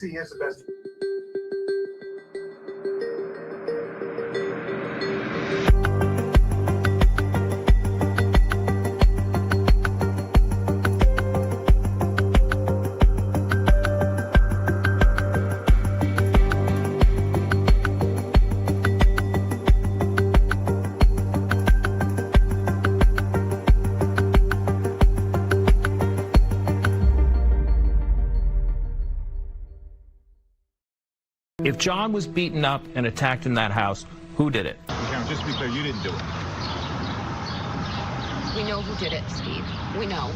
He has the best. If John was beaten up and attacked in that house, who did it? Karen, just to be clear, you didn't do it. We know who did it, Steve. We know.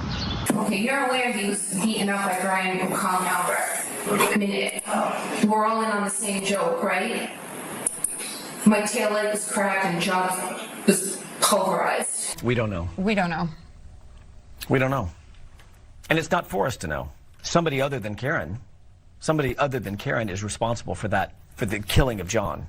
Okay, you're aware he was beaten up by Brian and Colin Albert. I mean, we're all in on the same joke, right? My taillight was cracked and John was pulverized. We don't know. We don't know. We don't know. And it's not for us to know. Somebody other than Karen is responsible for that, for the killing of John.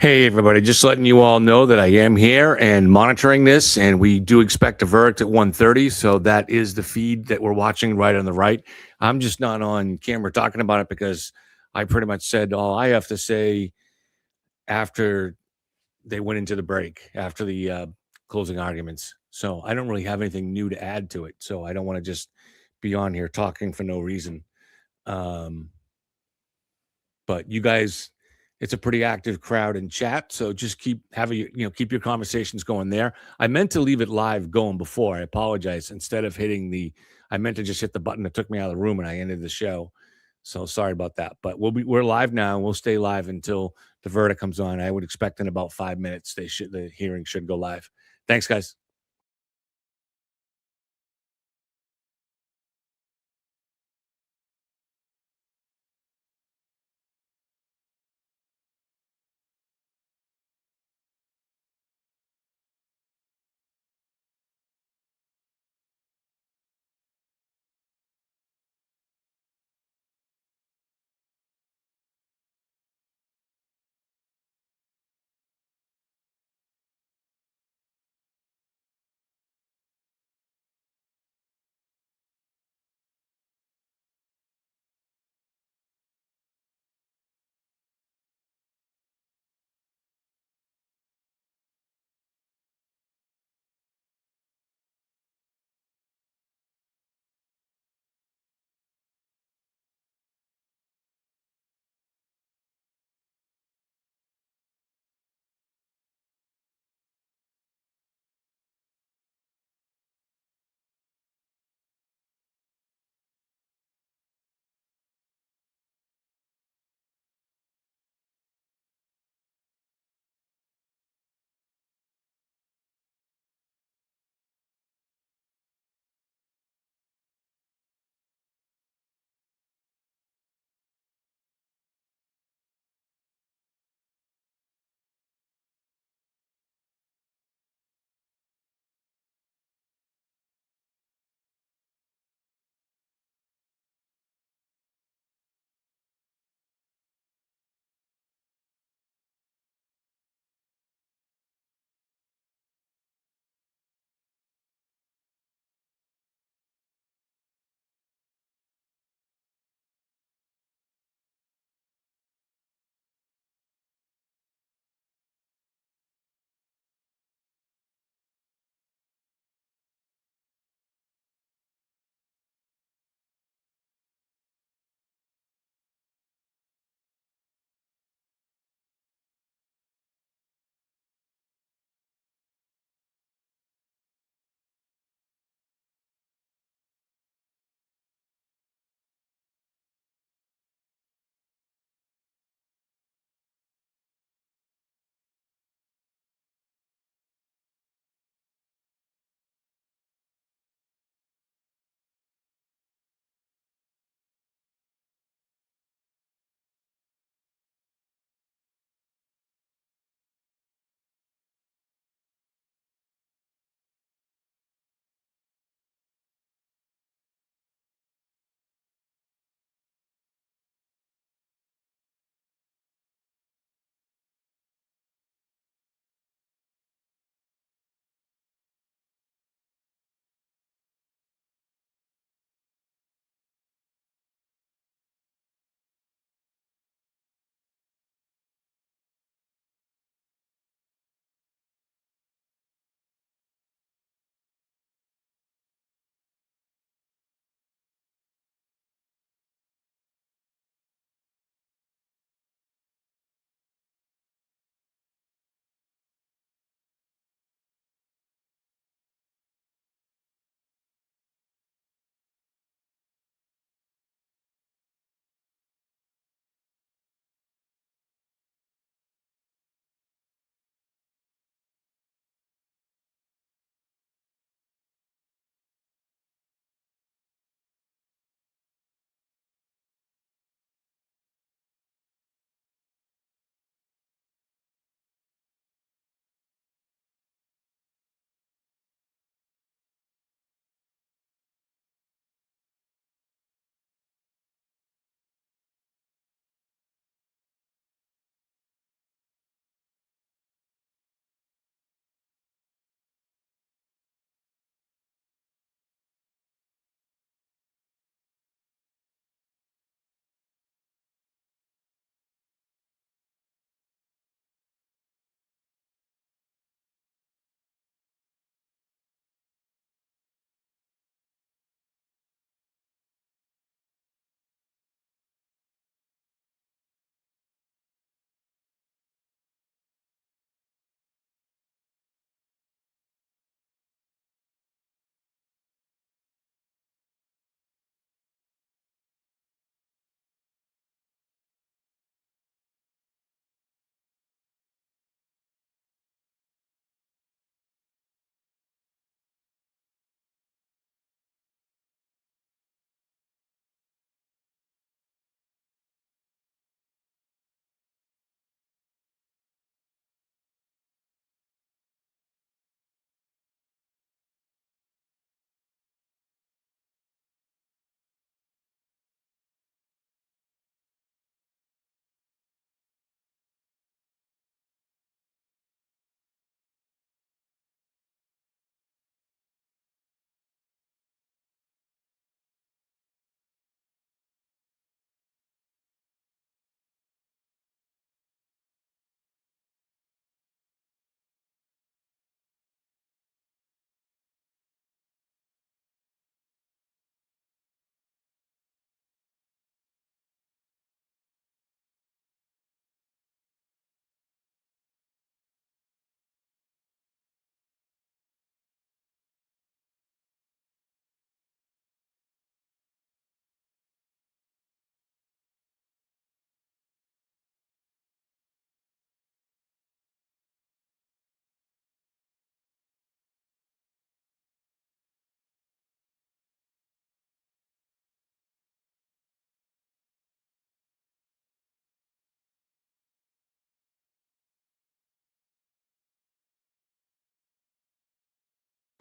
Hey, everybody, just letting you all know that I am here and monitoring this, and we do expect a verdict at 1:30. So that is the feed that we're watching right on the right. I'm just not on camera talking about it because I pretty much said all I have to say after they went into the break, after the closing arguments. So I don't really have anything new to add to it. So I don't want to just be on here talking for no reason. Um, but you guys, it's a pretty active crowd in chat, so just keep having keep your conversations going there. I meant to leave it live going before. I apologize. Instead of I meant to just hit the button that took me out of the room and I ended the show. So sorry about that. But we're live now, and we'll stay live until the verdict comes on. I would expect in about 5 minutes the hearing should go live. Thanks, guys.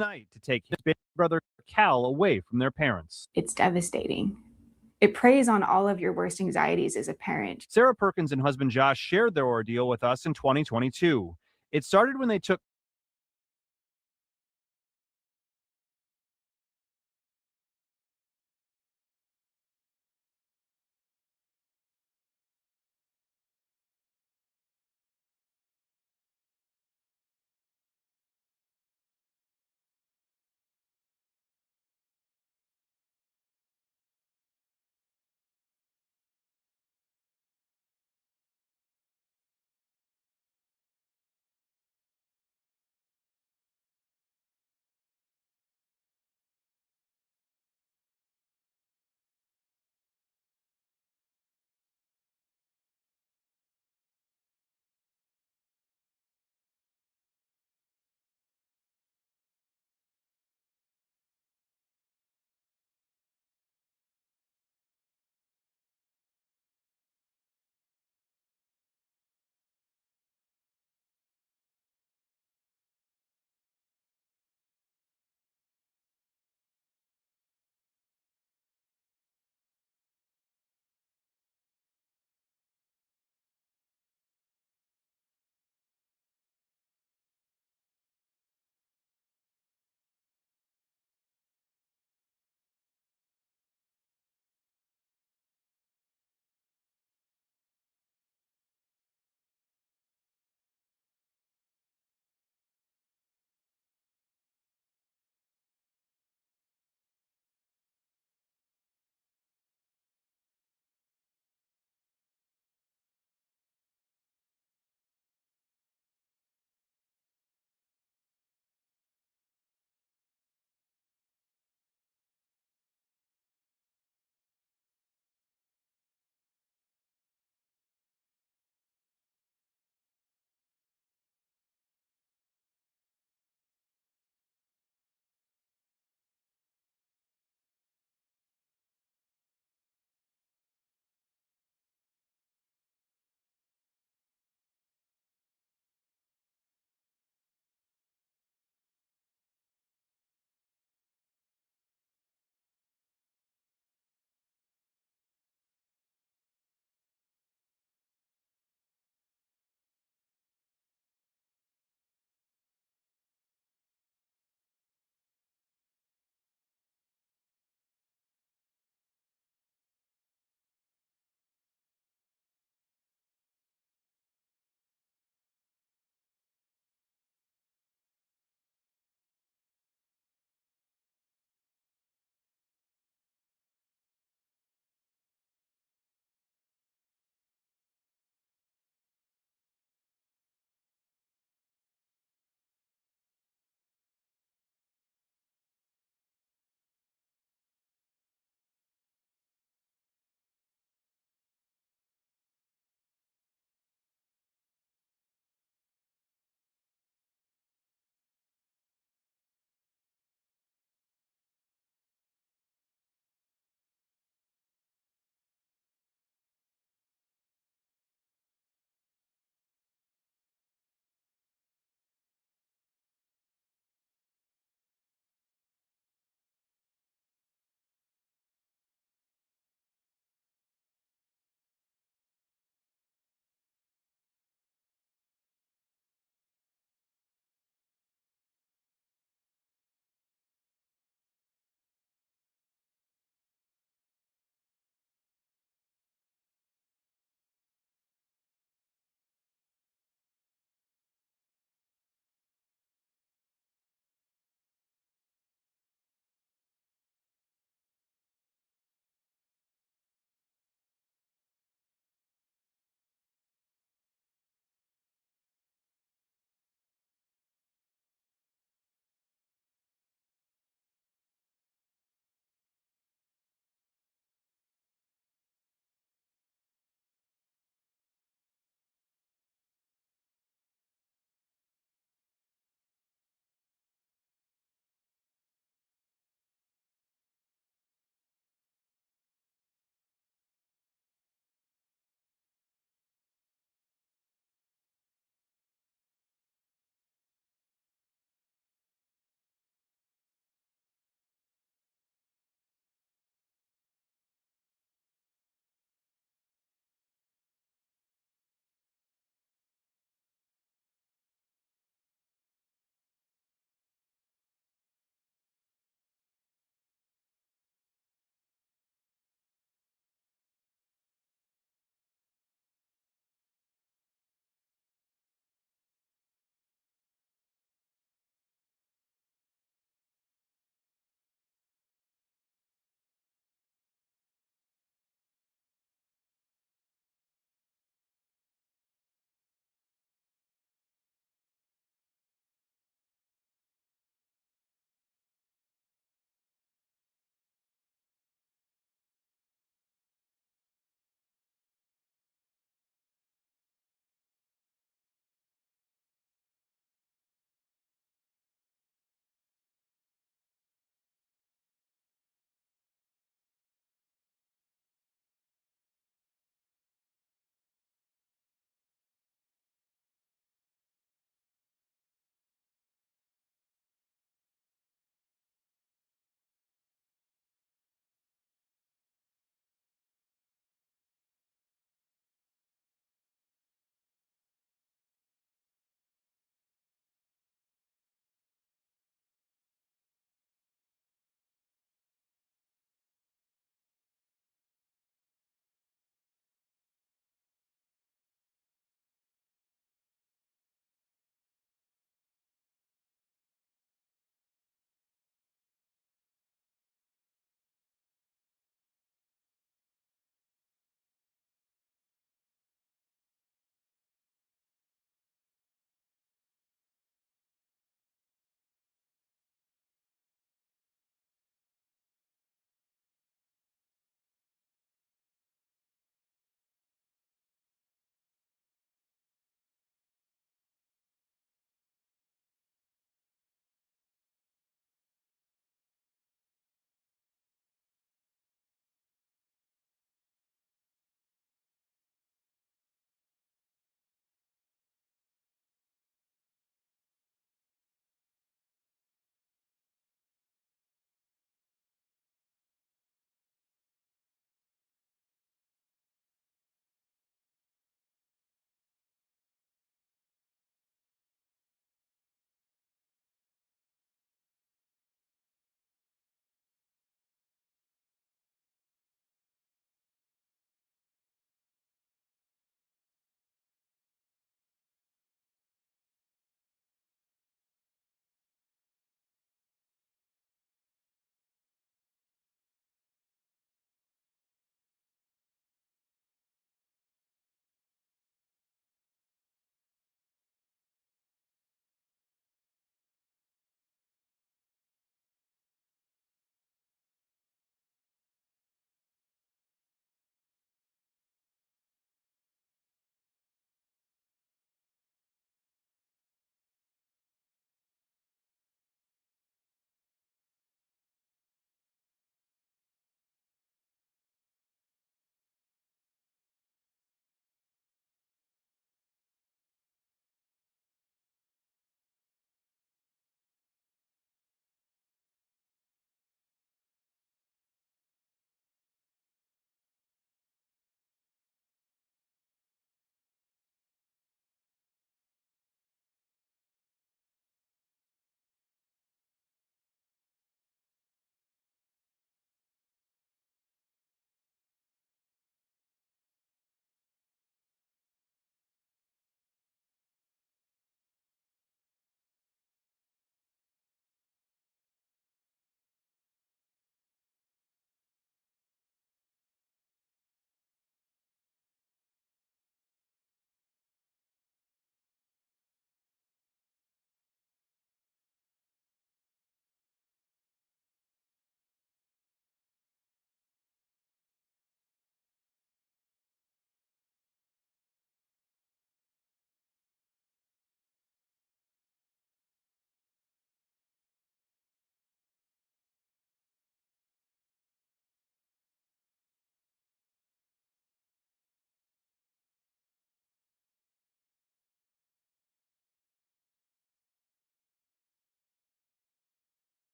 night to take his big brother Cal away from their parents. It's devastating. It preys on all of your worst anxieties as a parent. Sarah Perkins and husband Josh shared their ordeal with us in 2022. It started when they took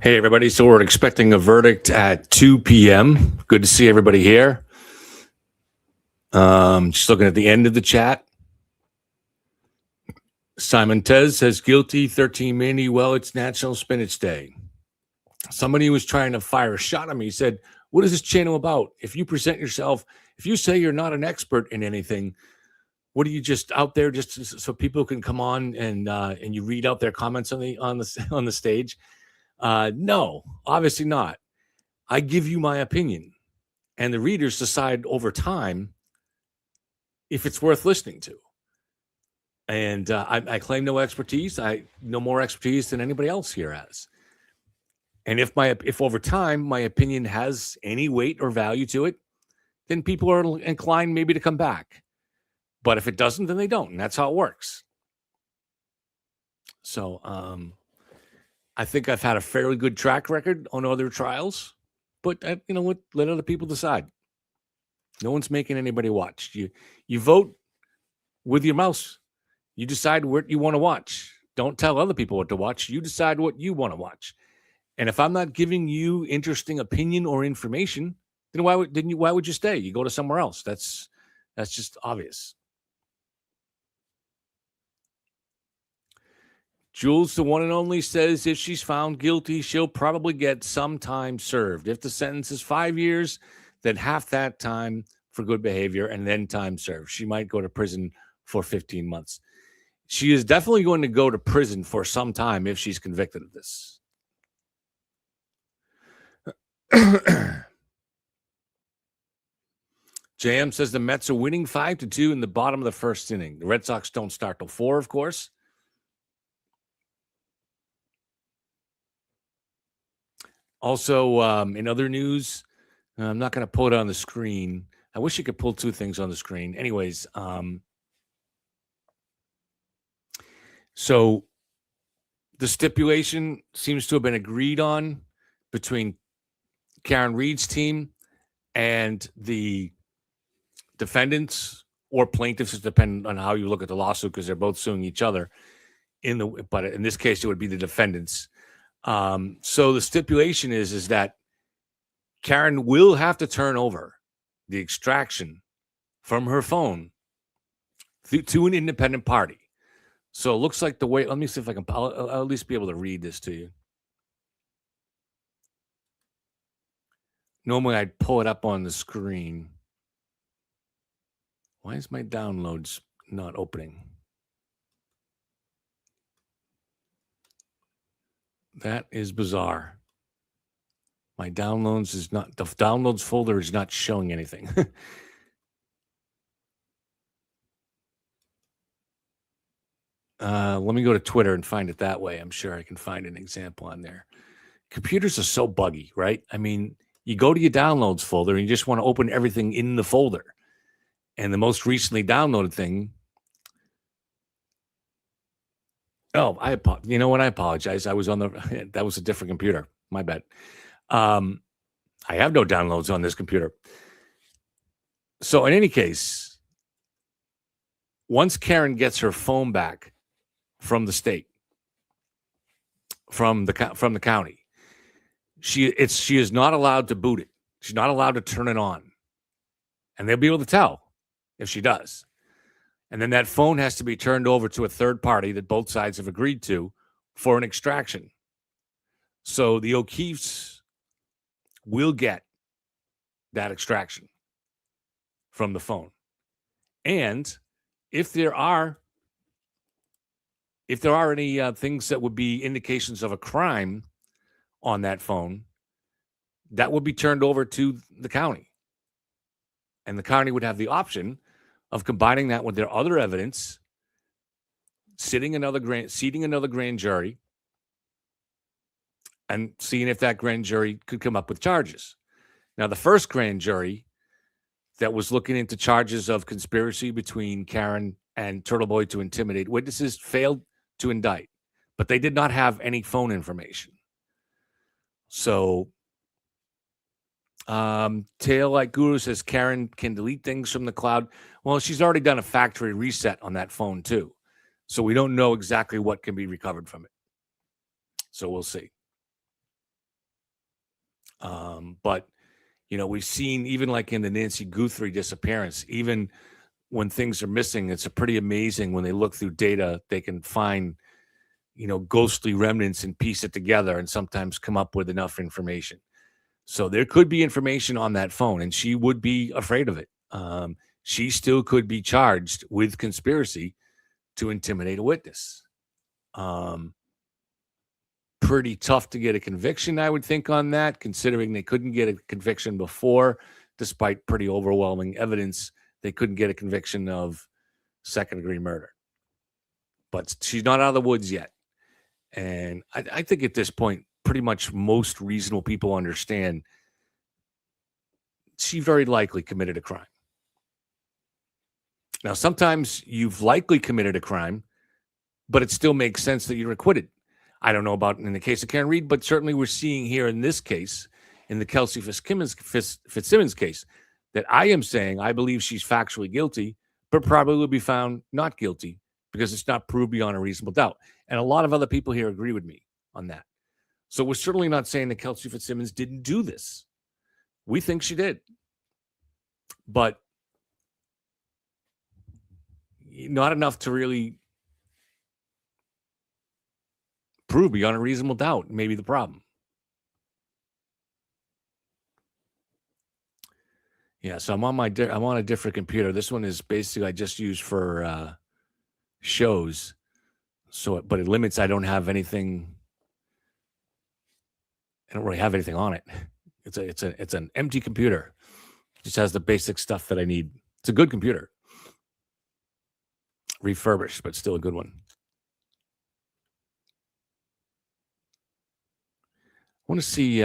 Hey, everybody. So we're expecting a verdict at 2 p.m. Good to see everybody here. Just looking at the end of the chat. Simon Tez says guilty, 13 Mandy. Well, it's National Spinach Day. Somebody was trying to fire a shot at me. He said, what is this channel about? If you present yourself, if you say you're not an expert in anything, what are you just out there just so people can come on and you read out their comments on the stage? No, obviously not. I give you my opinion, and the readers decide over time if it's worth listening to. And I claim no expertise. I no more expertise than anybody else here has. And if over time my opinion has any weight or value to it, then people are inclined maybe to come back. But if it doesn't, then they don't, and that's how it works. So I think I've had a fairly good track record on other trials, but you know what? Let other people decide. No one's making anybody watch. You vote with your mouse. You decide what you want to watch. Don't tell other people what to watch. You decide what you want to watch. And if I'm not giving you interesting opinion or information, then why would you stay? You go to somewhere else. That's just obvious. Jules, the one and only, says if she's found guilty, she'll probably get some time served. If the sentence is 5 years, then half that time for good behavior and then time served. She might go to prison for 15 months. She is definitely going to go to prison for some time if she's convicted of this. JM says the Mets are winning 5-2 in the bottom of the first inning. The Red Sox don't start till 4, of course. Also, in other news, I'm not going to pull it on the screen. I wish you could pull two things on the screen. Anyways, so the stipulation seems to have been agreed on between Karen Reed's team and the defendants or plaintiffs, depending on how you look at the lawsuit, because they're both suing each other. But in this case, it would be the defendants. So the stipulation is that Karen will have to turn over the extraction from her phone to an independent party. So it looks like the way, let me see if I'll at least be able to read this to you. Normally I'd pull it up on the screen. Why is my downloads not opening? That is bizarre. My downloads the downloads folder is not showing anything. Let me go to Twitter and find it that way. I'm sure I can find an example on there. Computers are so buggy, right? I mean, you go to your downloads folder and you just want to open everything in the folder. And the most recently downloaded thing. Oh, you know what? I apologize. I was on that was a different computer. My bad. I have no downloads on this computer. So in any case, once Karen gets her phone back from the state, from the county, she is not allowed to boot it. She's not allowed to turn it on. And they'll be able to tell if she does. And then that phone has to be turned over to a third party that both sides have agreed to for an extraction. So the O'Keefes will get that extraction from the phone. And if there are any things that would be indications of a crime on that phone, that would be turned over to the county. And the county would have the option of combining that with their other evidence, seating another grand jury, and seeing if that grand jury could come up with charges. Now, the first grand jury that was looking into charges of conspiracy between Karen and Turtle Boy to intimidate witnesses failed to indict, but they did not have any phone information. So, Tail Like Guru says Karen can delete things from the cloud. Well, she's already done a factory reset on that phone too. So we don't know exactly what can be recovered from it. So we'll see. But, we've seen even like in the Nancy Guthrie disappearance, even when things are missing, it's pretty amazing when they look through data, they can find, ghostly remnants and piece it together and sometimes come up with enough information. So there could be information on that phone, and she would be afraid of it. She still could be charged with conspiracy to intimidate a witness. Pretty tough to get a conviction, I would think, on that, considering they couldn't get a conviction before, despite pretty overwhelming evidence. They couldn't get a conviction of second-degree murder. But she's not out of the woods yet. And I think at this point, pretty much most reasonable people understand she very likely committed a crime. Now, sometimes you've likely committed a crime, but it still makes sense that you're acquitted. I don't know about in the case of Karen Reed, but certainly we're seeing here in this case, in the Kelsey Fitzsimmons case, that I am saying I believe she's factually guilty, but probably will be found not guilty because it's not proved beyond a reasonable doubt. And a lot of other people here agree with me on that. So we're certainly not saying that Kelsey Fitzsimmons didn't do this. We think she did. But not enough to really prove beyond a reasonable doubt, maybe the problem. Yeah, so I'm on a different computer. This one is basically I just use for shows. So, but it limits. I don't have anything. I don't really have anything on it. It's an empty computer. It just has the basic stuff that I need. It's a good computer. Refurbished, but still a good one. I want to see.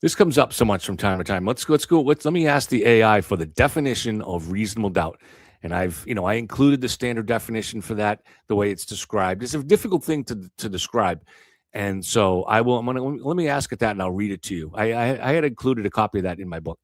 This comes up so much from time to time. Let's go. Let me ask the AI for the definition of reasonable doubt. And I included the standard definition for that, the way it's described. It's a difficult thing to describe. And so let me ask it that and I'll read it to you. I had included a copy of that in my book.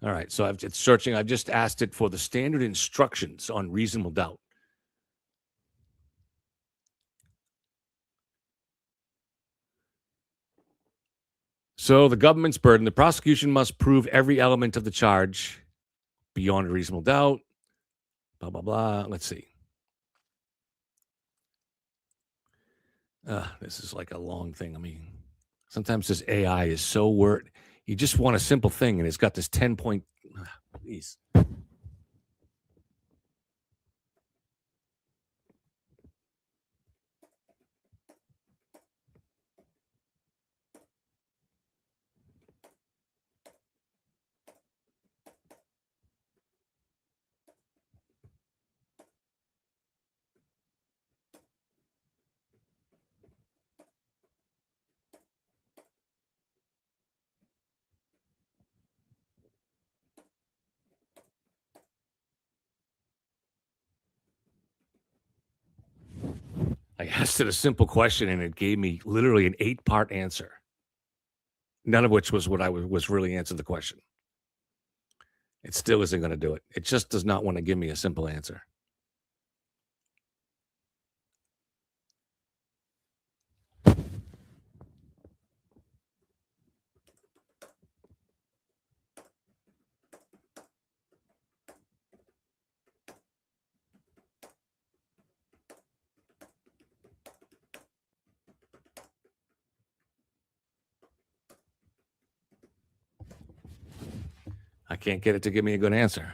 All right, so it's searching. I've just asked it for the standard instructions on reasonable doubt. So the government's burden, the prosecution must prove every element of the charge beyond a reasonable doubt, blah, blah, blah. Let's see. This is like a long thing. I mean, sometimes this AI is so word. You just want a simple thing, and it's got this 10-point. Please. I asked it a simple question, and it gave me literally an 8-part answer, none of which was what I was really answering the question. It still isn't going to do it. It just does not want to give me a simple answer. I can't get it to give me a good answer.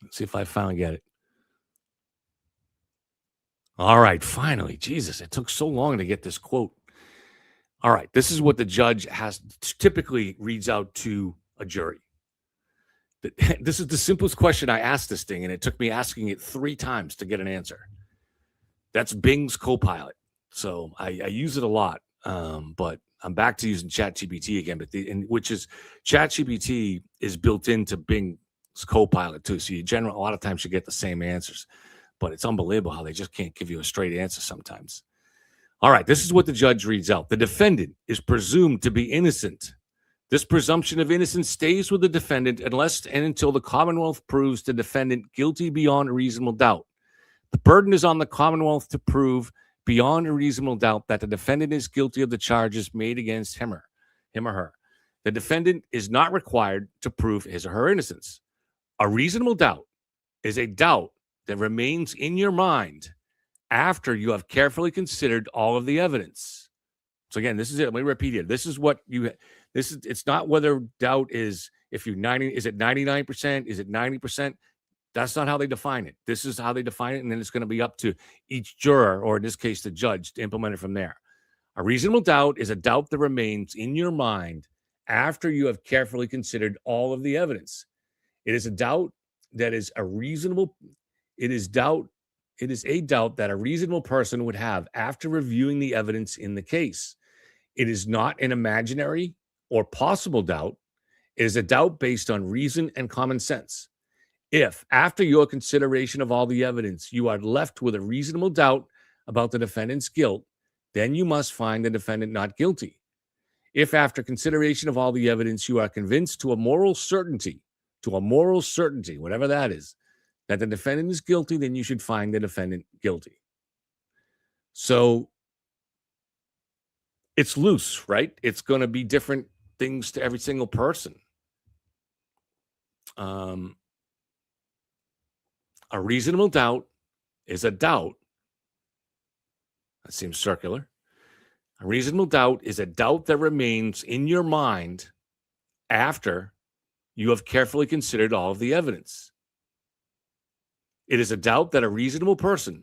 Let's see if I finally get it. All right, finally. Jesus, it took so long to get this quote. All right, this is what the judge typically reads out to a jury. This is the simplest question I asked this thing, and it took me asking it 3 times to get an answer. That's Bing's Copilot. So I use it a lot, but I'm back to using ChatGPT again, which is ChatGPT is built into Bing's Copilot too. So a lot of times you get the same answers. but it's unbelievable how they just can't give you a straight answer sometimes. All right, this is what the judge reads out. The defendant is presumed to be innocent. This presumption of innocence stays with the defendant unless and until the Commonwealth proves the defendant guilty beyond a reasonable doubt. The burden is on the Commonwealth to prove beyond a reasonable doubt that the defendant is guilty of the charges made against him or her. The defendant is not required to prove his or her innocence. A reasonable doubt is a doubt that remains in your mind after you have carefully considered all of the evidence. So again, this is it. Let me repeat it. This is what you. This is. It's not whether doubt is if you 90. Is it 99%? Is it 90%? That's not how they define it. This is how they define it, and then it's going to be up to each juror, or in this case, the judge, to implement it from there. A reasonable doubt is a doubt that remains in your mind after you have carefully considered all of the evidence. It is a doubt that is a reasonable. It is a doubt that a reasonable person would have after reviewing the evidence in the case. It is not an imaginary or possible doubt. It is a doubt based on reason and common sense. If, after your consideration of all the evidence, you are left with a reasonable doubt about the defendant's guilt, then you must find the defendant not guilty. If, after consideration of all the evidence, you are convinced to a moral certainty, whatever that is, that the defendant is guilty, then you should find the defendant guilty. So it's loose, right? It's going to be different things to every single person. A reasonable doubt is a doubt. That seems circular. A reasonable doubt is a doubt that remains in your mind after you have carefully considered all of the evidence. It is a doubt that a reasonable person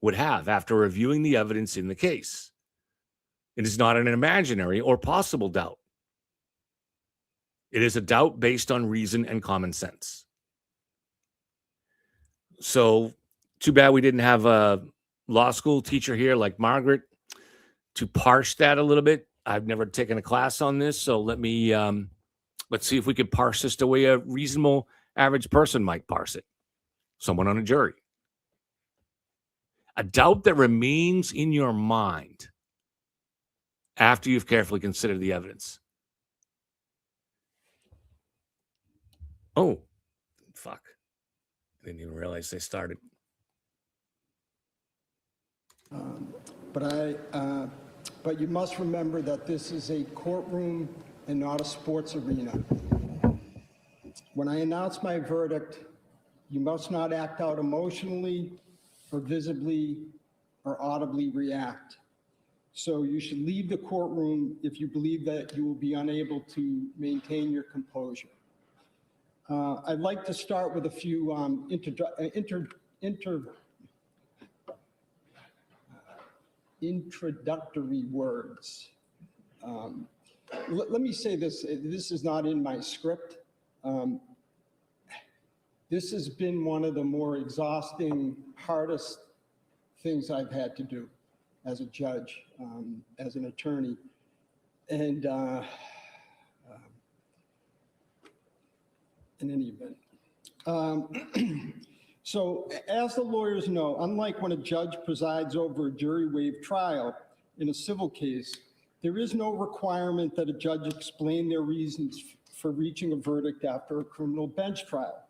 would have after reviewing the evidence in the case. It is not an imaginary or possible doubt. It is a doubt based on reason and common sense. So, too bad we didn't have a law school teacher here like Margaret to parse that a little bit. I've never taken a class on this, so let's see if we could parse this the way a reasonable average person might parse it. Someone on a jury. A doubt that remains in your mind after you've carefully considered the evidence. Oh, fuck. I didn't even realize they started. But you must remember that this is a courtroom and not a sports arena. When I announce my verdict, you must not act out emotionally or visibly or audibly react. So you should leave the courtroom if you believe that you will be unable to maintain your composure. I'd like to start with a few introductory words. Let me say this. This is not in my script. This has been one of the more exhausting, hardest things I've had to do as a judge, as an attorney. And in any event. So as the lawyers know, unlike when a judge presides over a jury waived trial in a civil case, there is no requirement that a judge explain their reasons for reaching a verdict after a criminal bench trial.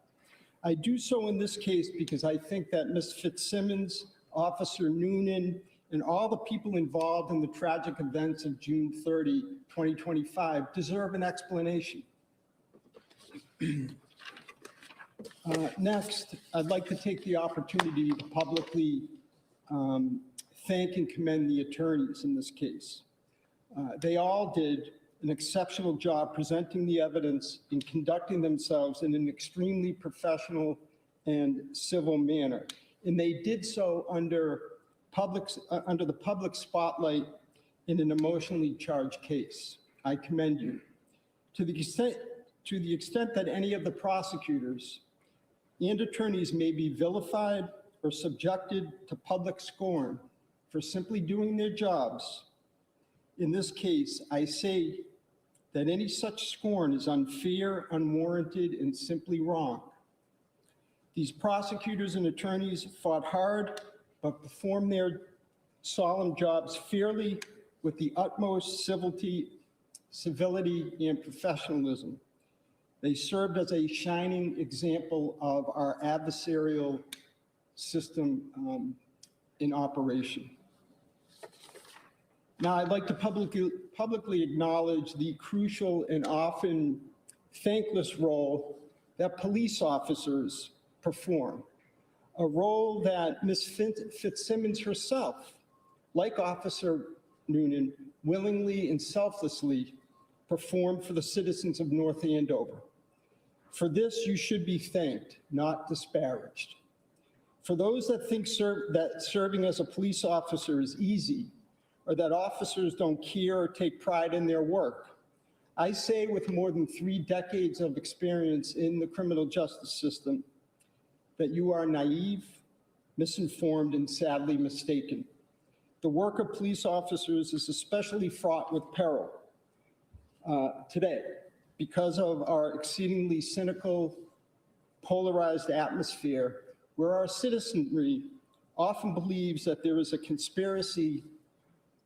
I do so in this case because I think that Ms. Fitzsimmons, Officer Noonan, and all the people involved in the tragic events of June 30, 2025 deserve an explanation. Next, I'd like to take the opportunity to publicly thank and commend the attorneys in this case. They all did an exceptional job presenting the evidence and conducting themselves in an extremely professional and civil manner. And they did so under the public spotlight in an emotionally charged case. I commend you. To the extent that any of the prosecutors and attorneys may be vilified or subjected to public scorn for simply doing their jobs, in this case, I say that any such scorn is unfair, unwarranted, and simply wrong. These prosecutors and attorneys fought hard, but performed their solemn jobs fairly with the utmost civility and professionalism. They served as a shining example of our adversarial system in operation. Now, I'd like to publicly acknowledge the crucial and often thankless role that police officers perform, a role that Ms. Fitzsimmons herself, like Officer Noonan, willingly and selflessly performed for the citizens of North Andover. For this, you should be thanked, not disparaged. For those that think that serving as a police officer is easy, or that officers don't care or take pride in their work, I say with more than 3 decades of experience in the criminal justice system that you are naive, misinformed, and sadly mistaken. The work of police officers is especially fraught with peril today because of our exceedingly cynical, polarized atmosphere where our citizenry often believes that there is a conspiracy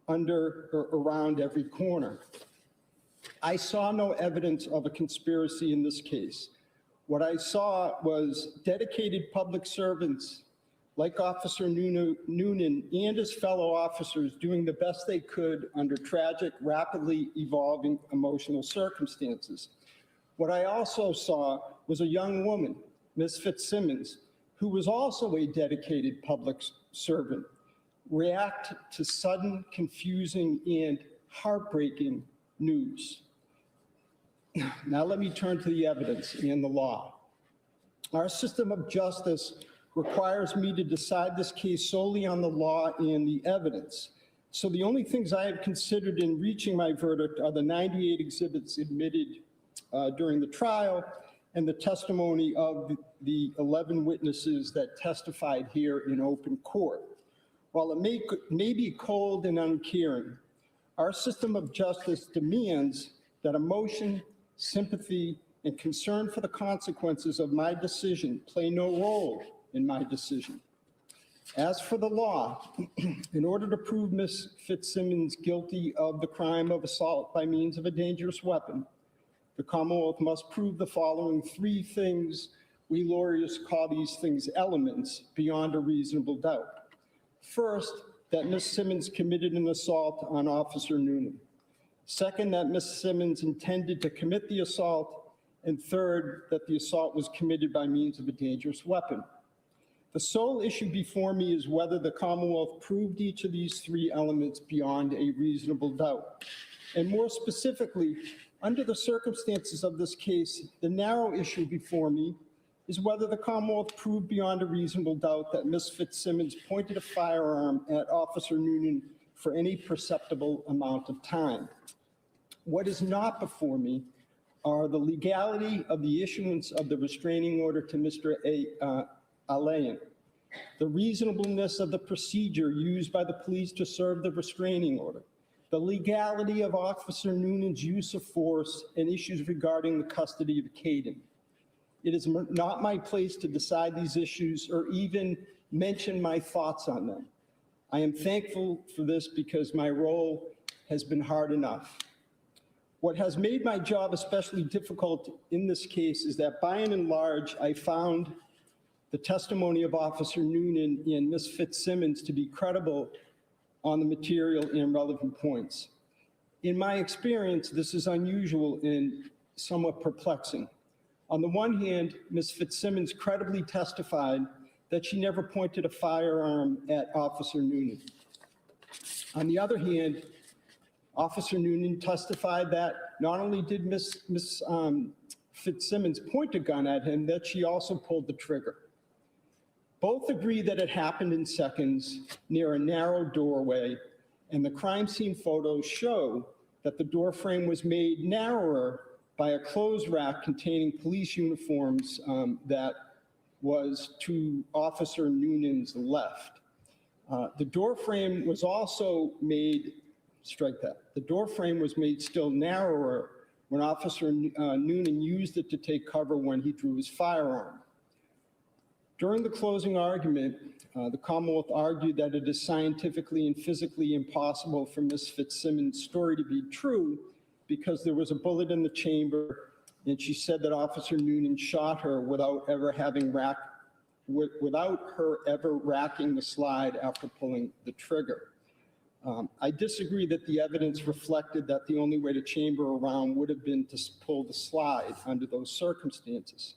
under or around every corner. I saw no evidence of a conspiracy in this case. What I saw was dedicated public servants like Officer Noonan and his fellow officers doing the best they could under tragic, rapidly evolving emotional circumstances. What I also saw was a young woman, Ms. Fitzsimmons, who was also a dedicated public servant, react to sudden, confusing, and heartbreaking news. Now let me turn to the evidence and the law. Our system of justice requires me to decide this case solely on the law and the evidence. So the only things I have considered in reaching my verdict are the 98 exhibits admitted during the trial and the testimony of the 11 witnesses that testified here in open court. While it may be cold and uncaring, our system of justice demands that emotion, sympathy, and concern for the consequences of my decision play no role in my decision. As for the law, in order to prove Ms. Fitzsimmons guilty of the crime of assault by means of a dangerous weapon, the Commonwealth must prove the following 3 things. We lawyers call these things elements beyond a reasonable doubt. First, that Ms. Simmons committed an assault on Officer Noonan. Second, that Ms. Simmons intended to commit the assault. And third, that the assault was committed by means of a dangerous weapon. The sole issue before me is whether the Commonwealth proved each of these 3 elements beyond a reasonable doubt. And more specifically, under the circumstances of this case, the narrow issue before me is whether the Commonwealth proved beyond a reasonable doubt that Ms. Fitzsimmons pointed a firearm at Officer Noonan for any perceptible amount of time. What is not before me are the legality of the issuance of the restraining order to Mr. Alain, the reasonableness of the procedure used by the police to serve the restraining order, the legality of Officer Noonan's use of force, and issues regarding the custody of Caden. It is not my place to decide these issues or even mention my thoughts on them. I am thankful for this because my role has been hard enough. What has made my job especially difficult in this case is that by and large, I found the testimony of Officer Noonan and Ms. Fitzsimmons to be credible on the material and relevant points. In my experience, this is unusual and somewhat perplexing. On the one hand, Ms. Fitzsimmons credibly testified that she never pointed a firearm at Officer Noonan. On the other hand, Officer Noonan testified that not only did Ms. Fitzsimmons point a gun at him, that she also pulled the trigger. Both agree that it happened in seconds near a narrow doorway, and the crime scene photos show that the door frame was made narrower by a clothes rack containing police uniforms that was to Officer Noonan's left. The door frame was also made, strike that, the door frame was made still narrower when Officer Noonan used it to take cover when he drew his firearm. During the closing argument, the Commonwealth argued that it is scientifically and physically impossible for Ms. Fitzsimmons' story to be true because there was a bullet in the chamber, and she said that Officer Noonan shot her without her ever racking the slide after pulling the trigger. I disagree that the evidence reflected that the only way to chamber a round would have been to pull the slide under those circumstances.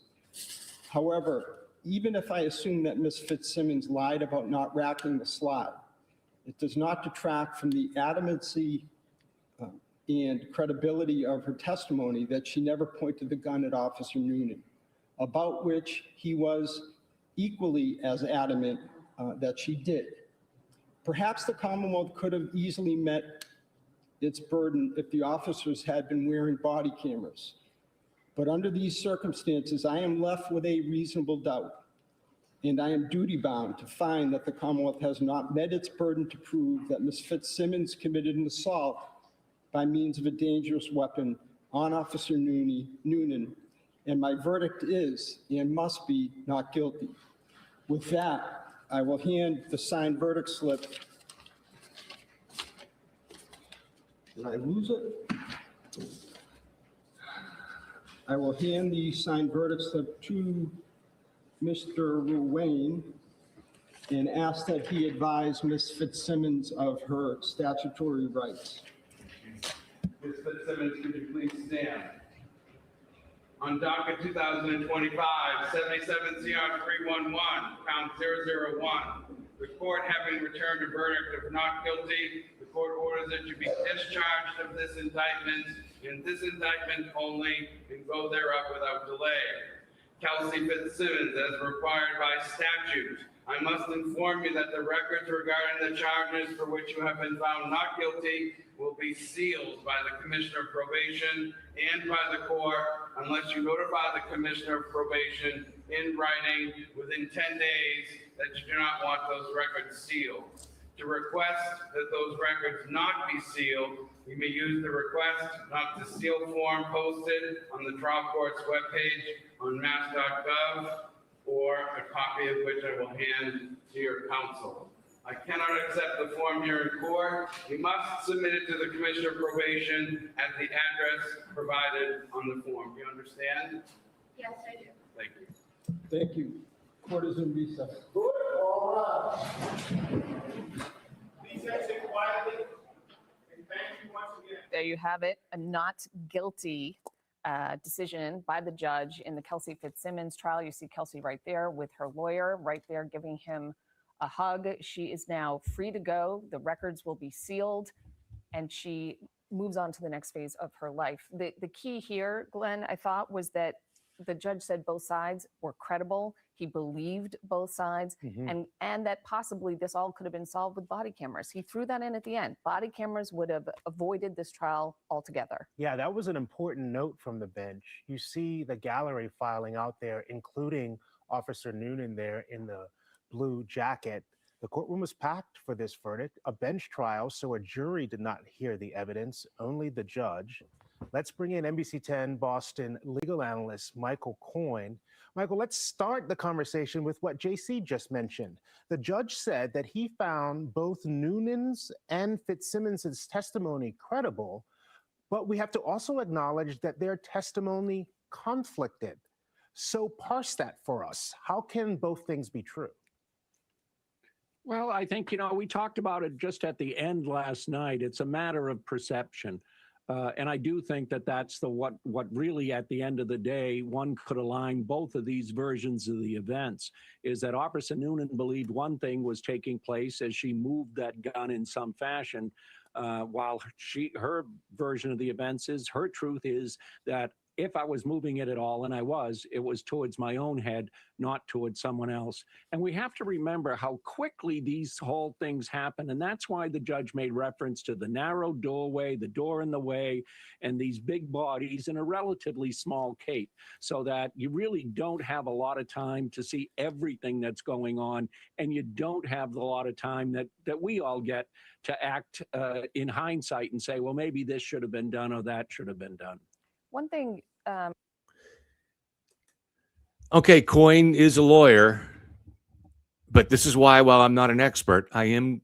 However, even if I assume that Ms. Fitzsimmons lied about not racking the slide, it does not detract from the adamancy and credibility of her testimony that she never pointed the gun at Officer Noonan, about which he was equally as adamant that she did. Perhaps the Commonwealth could have easily met its burden if the officers had been wearing body cameras. But under these circumstances, I am left with a reasonable doubt, and I am duty-bound to find that the Commonwealth has not met its burden to prove that Ms. Fitzsimmons committed an assault by means of a dangerous weapon on Officer Noonan, and my verdict is and must be not guilty. With that, I will hand the signed verdict slip. Did I lose it? I will hand the signed verdict slip to Mr. Ruane and ask that he advise Ms. Fitzsimmons of her statutory rights. Ms. Fitzsimmons, could you please stand? On docket 2025, 77 CR 311, pound 001. The court having returned a verdict of not guilty, the court orders that you be discharged of this indictment, and this indictment only, and go thereof without delay. Kelsey Fitzsimmons, as required by statute, I must inform you that the records regarding the charges for which you have been found not guilty will be sealed by the Commissioner of Probation and by the court unless you notify the Commissioner of Probation in writing within 10 days that you do not want those records sealed. To request that those records not be sealed, you may use the request not to seal form posted on the trial court's webpage on mass.gov, or a copy of which I will hand to your counsel. I cannot accept the form here in court. You must submit it to the Commissioner of Probation at the address provided on the form. Do you understand? Yes, I do. Thank you. Thank you. Court is in recess. Please exit quietly. And thank you once again. There you have it, a not guilty decision by the judge in the Kelsey Fitzsimmons trial. You see Kelsey right there with her lawyer right there giving him a hug. She is now free to go. The records will be sealed, and she moves on to the next phase of her life. The key here, Glenn, I thought, was that the judge said both sides were credible. He believed both sides, and that possibly this all could have been solved with body cameras. He threw that in at the end. Body cameras would have avoided this trial altogether. Yeah, that was an important note from the bench. You see the gallery filing out there, including Officer Noonan there in the blue jacket. The courtroom was packed for this verdict, a bench trial, so a jury did not hear the evidence, only the judge. Let's bring in NBC 10 Boston legal analyst Michael Coyne. Michael, let's start the conversation with what JC just mentioned. The judge said that he found both Noonan's and Fitzsimmons' testimony credible, but we have to also acknowledge that their testimony conflicted. So parse that for us. How can both things be true? Well, I think, we talked about it just at the end last night. It's a matter of perception. And I do think that that's what really, at the end of the day, one could align both of these versions of the events, is that Officer Noonan believed one thing was taking place as she moved that gun in some fashion, while her version of the events is, her truth is that if I was moving it at all, and it was towards my own head, not towards someone else. And we have to remember how quickly these whole things happen. And that's why the judge made reference to the narrow doorway, the door in the way, and these big bodies in a relatively small cape, so that you really don't have a lot of time to see everything that's going on. And you don't have a lot of time that we all get to act in hindsight and say, well, maybe this should have been done or that should have been done. One thing. Okay, Coyne is a lawyer. But this is why, while I'm not an expert, I am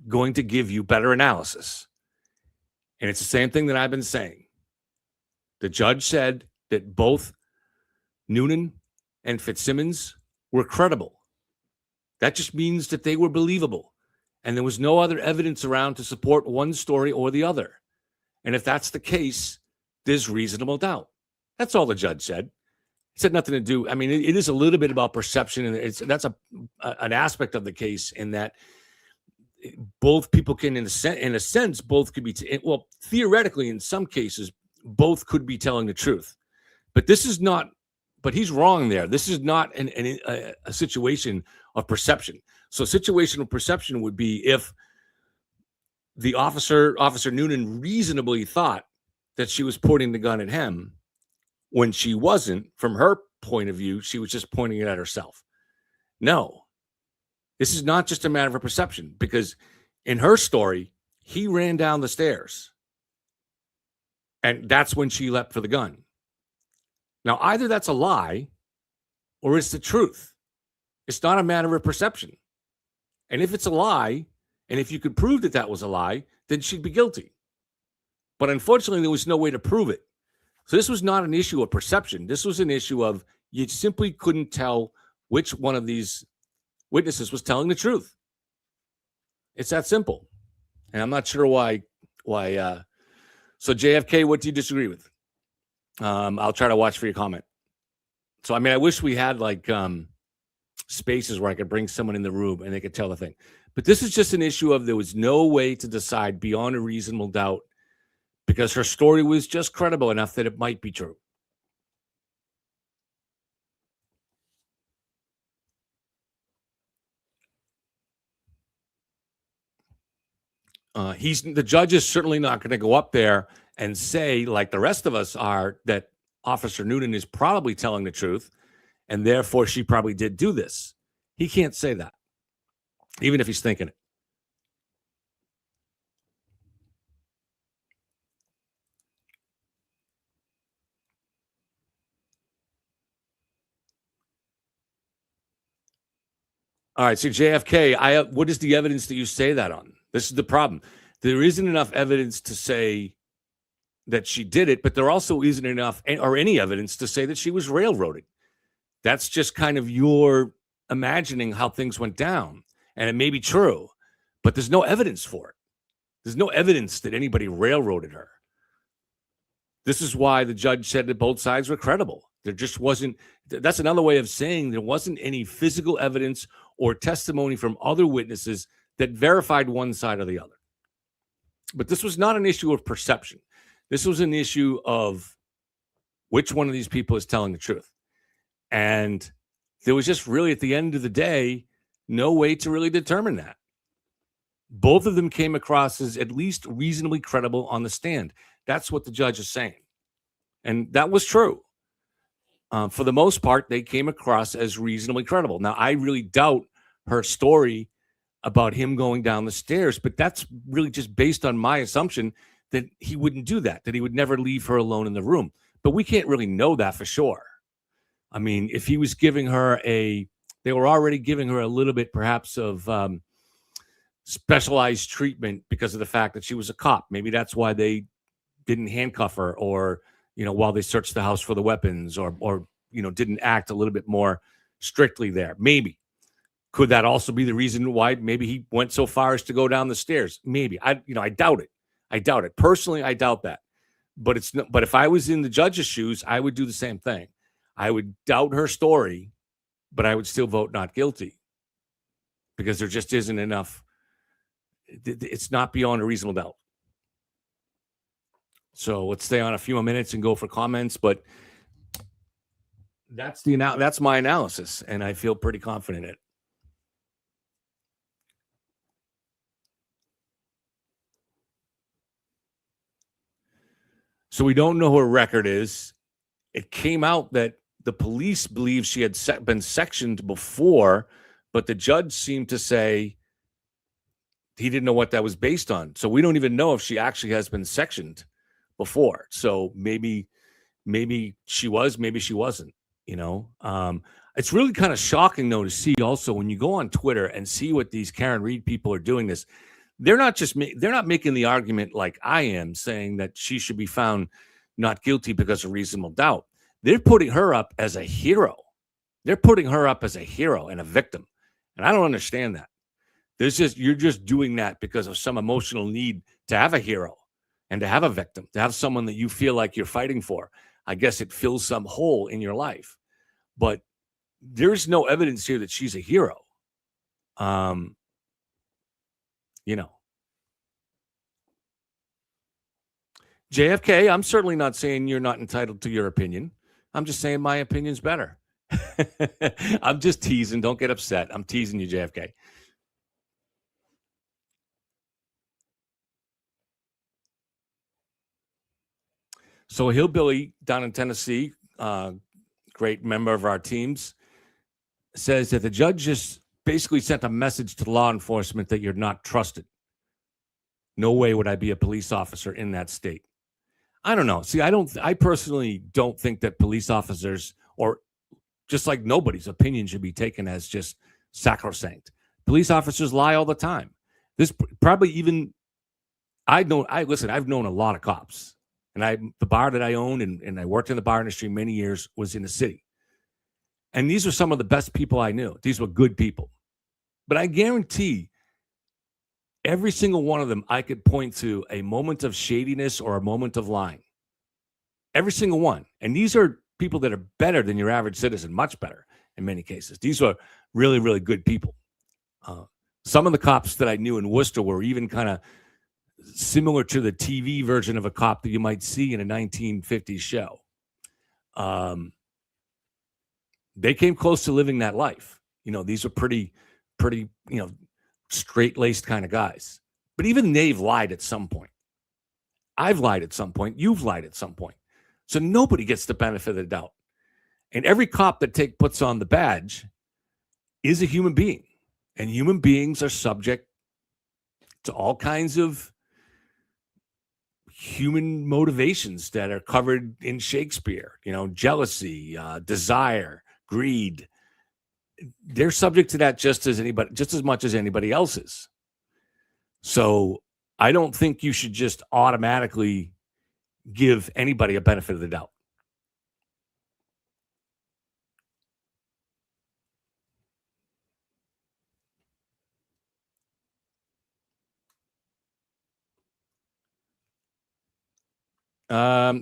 going to give you better analysis. And it's the same thing that I've been saying. The judge said that both Noonan and Fitzsimmons were credible. That just means that they were believable. And there was no other evidence around to support one story or the other. And if that's the case, there's reasonable doubt. That's all the judge said. It had nothing to do. I mean, it is a little bit about perception, and that's an aspect of the case in that both people can, in a sense, both could be, well, theoretically, in some cases, both could be telling the truth. But this is not, but he's wrong there. This is not a situation of perception. So situational perception would be if the Officer Noonan, reasonably thought that she was pointing the gun at him when she wasn't. From her point of view, she was just pointing it at herself. No, this is not just a matter of perception, because in her story, he ran down the stairs and that's when she leapt for the gun. Now, either that's a lie or it's the truth. It's not a matter of perception. And if it's a lie, and if you could prove that that was a lie, then she'd be guilty. But unfortunately, there was no way to prove it. So this was not an issue of perception. This was an issue of you simply couldn't tell which one of these witnesses was telling the truth. It's that simple. And I'm not sure why. So JFK, what do you disagree with? I'll try to watch for your comment. So, I mean, I wish we had like spaces where I could bring someone in the room and they could tell the thing. But this is just an issue of there was no way to decide beyond a reasonable doubt because her story was just credible enough that it might be true. The judge is certainly not going to go up there and say, like the rest of us are, that Officer Noonan is probably telling the truth, and therefore she probably did do this. He can't say that, even if he's thinking it. All right, so JFK, what is the evidence that you say that on? This is the problem. There isn't enough evidence to say that she did it, but there also isn't enough or any evidence to say that she was railroaded. That's just kind of your imagining how things went down. And it may be true, but there's no evidence for it. There's no evidence that anybody railroaded her. This is why the judge said that both sides were credible. There just wasn't, that's another way of saying there wasn't any physical evidence or testimony from other witnesses that verified one side or the other. But this was not an issue of perception. This was an issue of which one of these people is telling the truth. And there was just really, at the end of the day, no way to really determine that. Both of them came across as at least reasonably credible on the stand. That's what the judge is saying. And that was true. For the most part, they came across as reasonably credible. Now, I really doubt her story about him going down the stairs, but that's really just based on my assumption that he wouldn't do that he would never leave her alone in the room. But we can't really know that for sure. I mean, if he was giving her they were already giving her a little bit perhaps of specialized treatment because of the fact that she was a cop. Maybe that's why they didn't handcuff her or, while they searched the house for the weapons or didn't act a little bit more strictly there. Maybe. Could that also be the reason why maybe he went so far as to go down the stairs? Maybe. I doubt it. I doubt it. Personally, I doubt that. But if I was in the judge's shoes, I would do the same thing. I would doubt her story, but I would still vote not guilty because there just isn't enough. It's not beyond a reasonable doubt. So let's stay on a few more minutes and go for comments. But that's my analysis, and I feel pretty confident in it. So we don't know who her record is. It came out that the police believe she had been sectioned before, but the judge seemed to say he didn't know what that was based on. So we don't even know if she actually has been sectioned before. So maybe she was, maybe she wasn't. It's really kind of shocking, though, to see also when you go on Twitter and see what these Karen Reed people are doing this. They're not just they're not making the argument like I am, saying that she should be found not guilty because of reasonable doubt. They're putting her up as a hero. They're putting her up as a hero and a victim. And I don't understand that. You're just doing that because of some emotional need to have a hero and to have a victim, to have someone that you feel like you're fighting for. I guess it fills some hole in your life. But there's no evidence here that she's a hero. You know. JFK, I'm certainly not saying you're not entitled to your opinion. I'm just saying my opinion's better. I'm just teasing. Don't get upset. I'm teasing you, JFK. So a hillbilly down in Tennessee, great member of our teams, says that the judge just basically sent a message to law enforcement that you're not trusted. No way would I be a police officer in that state. I don't know. See, I personally don't think that police officers, or just like nobody's opinion, should be taken as just sacrosanct. Police officers lie all the time. This probably even, I've known a lot of cops. And the bar that I owned and I worked in the bar industry many years was in the city. And these are some of the best people I knew. These were good people. But I guarantee every single one of them, I could point to a moment of shadiness or a moment of lying. Every single one. And these are people that are better than your average citizen, much better in many cases. These are really, really good people. Some of the cops that I knew in Worcester were even kind of similar to the TV version of a cop that you might see in a 1950s show. They came close to living that life. You know, these are pretty, straight-laced kind of guys. But even they've lied at some point. I've lied at some point. You've lied at some point. So nobody gets the benefit of the doubt. And every cop that puts on the badge is a human being. And human beings are subject to all kinds of human motivations that are covered in Shakespeare, jealousy, desire, greed. They're subject to that just as much as anybody else is. So I don't think you should just automatically give anybody a benefit of the doubt.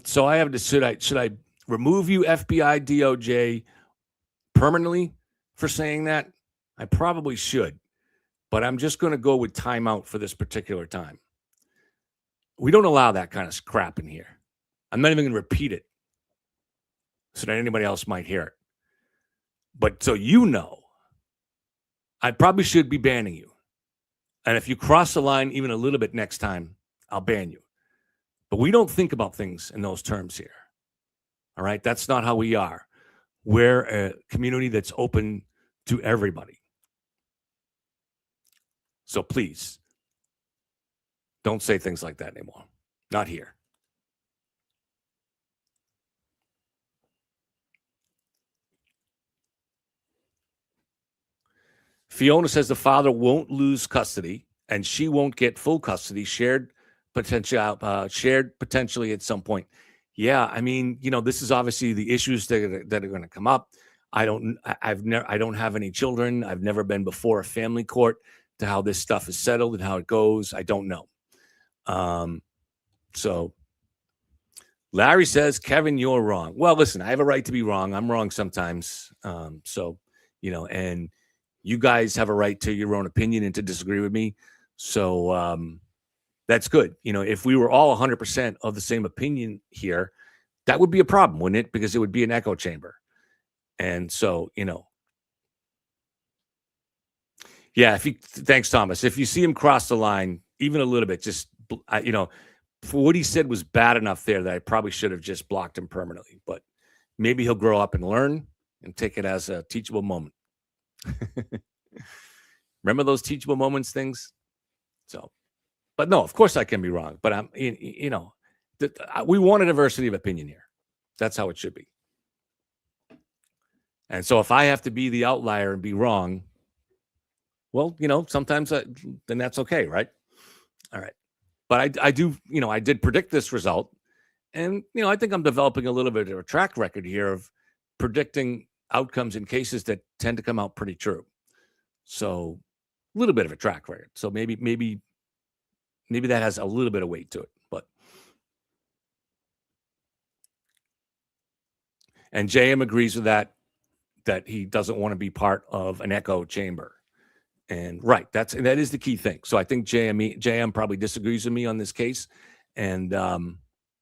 So I have to, should I remove you, FBI, DOJ, permanently for saying that? I probably should, but I'm just going to go with timeout for this particular time. We don't allow that kind of crap in here. I'm not even going to repeat it so that anybody else might hear it. But so I probably should be banning you. And if you cross the line even a little bit next time, I'll ban you. But we don't think about things in those terms here. All right? That's not how we are. We're a community that's open to everybody. So please, don't say things like that anymore. Not here. Fiona says the father won't lose custody and she won't get full custody, shared potentially at some point. Yeah, I mean, this is obviously the issues that are going to come up. I don't have any children. I've never been before a family court to how this stuff is settled and how it goes. I don't know. So Larry says, Kevin, you're wrong. Well, listen, I have a right to be wrong. I'm wrong sometimes. And you guys have a right to your own opinion and to disagree with me. So that's good. If we were all 100% of the same opinion here, that would be a problem, wouldn't it? Because it would be an echo chamber. And so, yeah, thanks, Thomas. If you see him cross the line, even a little bit, just, for what he said was bad enough there that I probably should have just blocked him permanently. But maybe he'll grow up and learn and take it as a teachable moment. Remember those teachable moments things? So, but no, of course I can be wrong. But we want a diversity of opinion here. That's how it should be. And so if I have to be the outlier and be wrong, well, sometimes then that's okay, right? All right. But I do, I did predict this result. And, I think I'm developing a little bit of a track record here of predicting outcomes in cases that tend to come out pretty true. So a little bit of a track record. So maybe that has a little bit of weight to it. And JM agrees with that he doesn't want to be part of an echo chamber. And right, that is the key thing. So I think JM probably disagrees with me on this case, and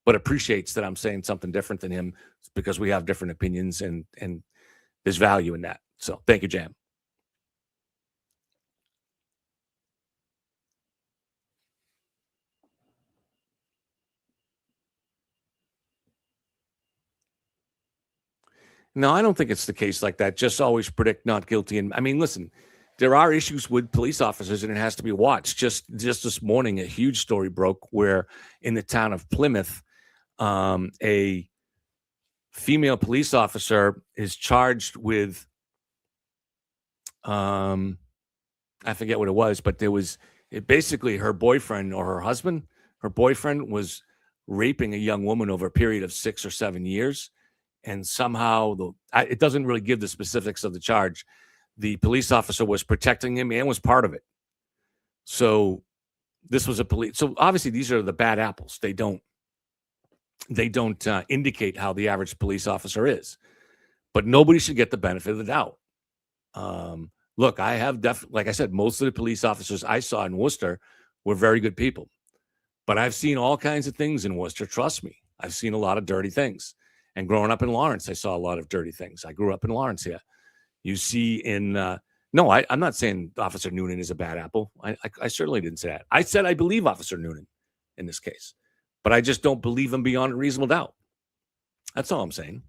but appreciates that I'm saying something different than him because we have different opinions, and there's value in that. So thank you, JM. No, I don't think it's the case like that. Just always predict not guilty. And I mean, listen, there are issues with police officers, and it has to be watched. Just this morning, a huge story broke where in the town of Plymouth, a female police officer is charged with, I forget what it was, but basically her boyfriend or her husband, her boyfriend was raping a young woman over a period of 6 or 7 years. And somehow it doesn't really give the specifics of the charge. The police officer was protecting him and was part of it. So this was so obviously these are the bad apples. They don't indicate how the average police officer is, but nobody should get the benefit of the doubt. Look, I have like I said, most of the police officers I saw in Worcester were very good people, but I've seen all kinds of things in Worcester. Trust me, I've seen a lot of dirty things. And growing up in Lawrence, I saw a lot of dirty things. I grew up in Lawrence here. You see no, I'm not saying Officer Noonan is a bad apple. I certainly didn't say that. I said I believe Officer Noonan in this case, but I just don't believe him beyond a reasonable doubt. That's all I'm saying.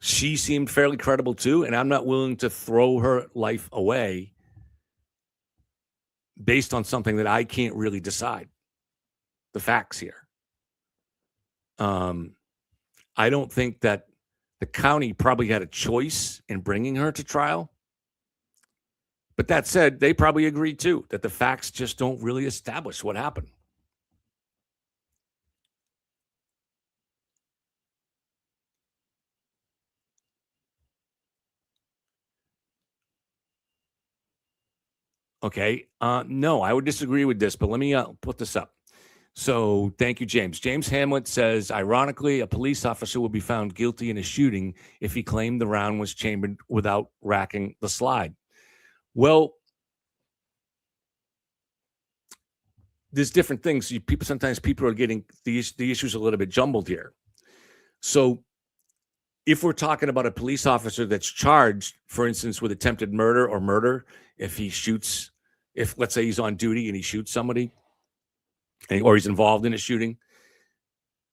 She seemed fairly credible too, and I'm not willing to throw her life away based on something that I can't really decide. The facts here. I don't think that the county probably had a choice in bringing her to trial. But that said, they probably agree too that the facts just don't really establish what happened. Okay. No, I would disagree with this, but let me put this up. So thank you, James. James Hamlet says, ironically, a police officer will be found guilty in a shooting if he claimed the round was chambered without racking the slide. Well, there's different things. Sometimes people are getting the issues a little bit jumbled here. So if we're talking about a police officer that's charged, for instance, with attempted murder or murder, if let's say he's on duty and he shoots somebody, or he's involved in a shooting,